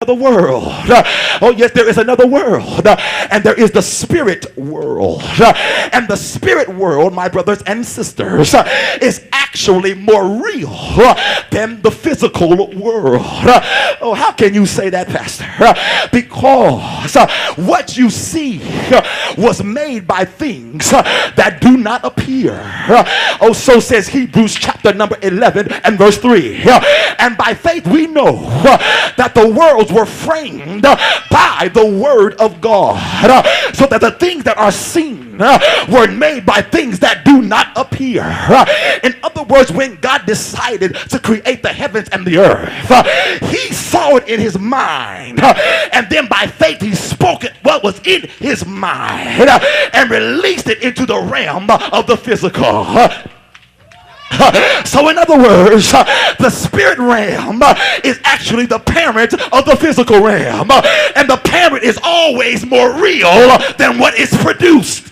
another world. Oh yes, there is another world. And there is the spirit world. And the spirit world, my brothers and sisters, is actually more real than the physical world. Oh, how can you say that, Pastor? Because what you see was made by things that do not appear. Oh, so says Hebrews chapter number 11 and verse 3. And by faith we know that the worlds were framed by the word of God, so that the things that are seen were made by things that do not appear. In other words, when God decided to create the heavens and the earth, he saw it in his mind, and then by faith he spoke it what was in his mind and released it into the realm of the physical. So in other words, the spirit realm is actually the parent of the physical realm, and the parent is always more real than what is produced.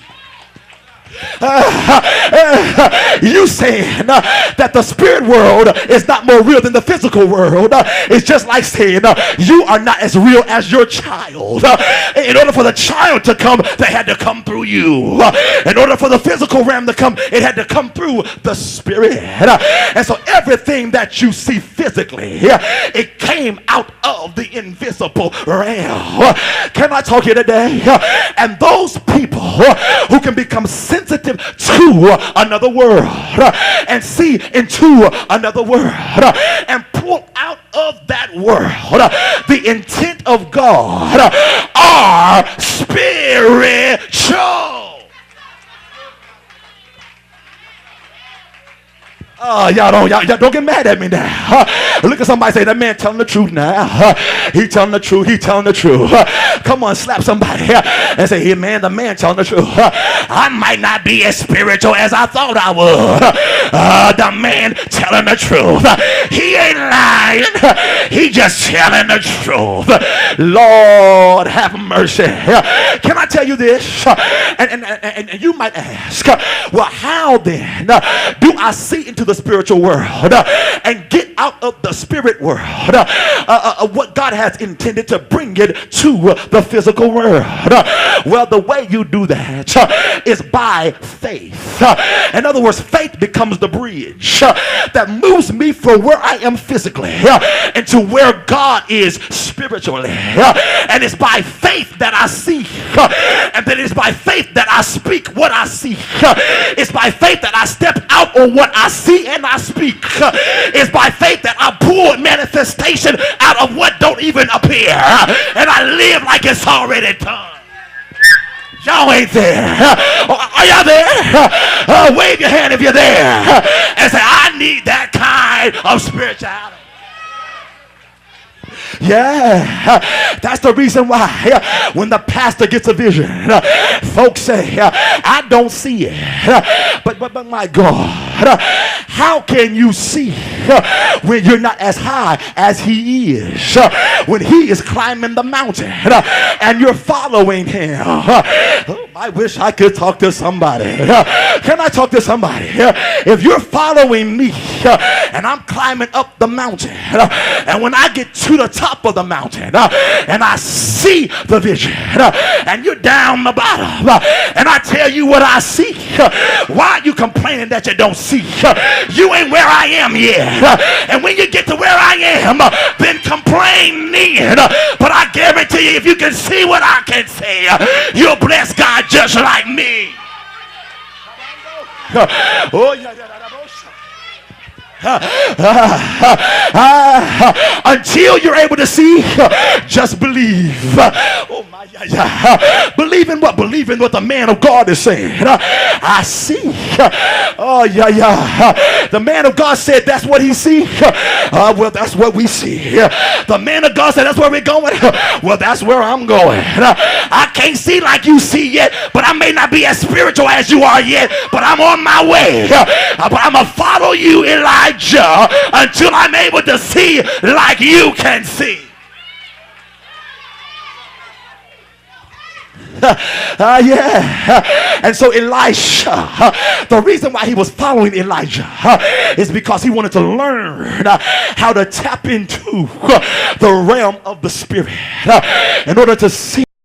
You saying that the spirit world is not more real than the physical world is just like saying you are not as real as your child. In order for the child to come, they had to come through you. In order for the physical realm to come, it had to come through the spirit. And so everything that you see physically, it came out of the invisible realm. Can I talk here today? And those people who can become sensitive to another world and see into another world and pull out of that world the intent of God are spiritual. Y'all don't get mad at me now. Look at somebody, say, that man telling the truth now. He telling the truth. He telling the truth. Come on, slap somebody and say, hey man, the man telling the truth. I might not be as spiritual as I thought I would. The man telling the truth. He ain't lying. He just telling the truth. Lord have mercy. Can I tell you this? And you might ask, well, how then do I see into the spiritual world and get out of the spirit world what God has intended to bring it to the physical world? Well, the way you do that is by faith. In other words, faith becomes the bridge that moves me from where I am physically into where God is spiritually. And it's by faith that I see, and then it's by faith that I speak what I see. It's by faith that I step out on what I see and I speak. It's by faith that I pull manifestation out of what don't even appear, and I live like it's already done. Y'all ain't there. Are y'all there? Wave your hand if you're there and say, I need that kind of spirituality. Yeah, that's the reason why when the pastor gets a vision, folks say, I don't see it. But my God, how can you see when you're not as high as he is? When he is climbing the mountain and you're following him. Oh, I wish I could talk to somebody. Can I talk to somebody? If you're following me and I'm climbing up the mountain, and when I get to the top of the mountain and I see the vision and you're down the bottom and I tell you what I see, why are you complaining that you don't see? You ain't where I am yet. And when you get to where I am, then complain then. But I guarantee you, if you can see what I can see, you'll bless God just like me. Oh, yeah. Until you're able to see, just believe. Oh my, believe in what? Believe in what the man of God is saying. I see. Oh yeah. The man of God said that's what he see. Well, that's what we see. The man of God said that's where we're going. Well, that's where I'm going. I can't see like you see yet, but I may not be as spiritual as you are yet, but I'm on my way. But I'm gonna follow you, Elijah, until I'm able to see like you can see. Yeah. And so Elisha, the reason why he was following Elijah is because he wanted to learn how to tap into the realm of the spirit in order to see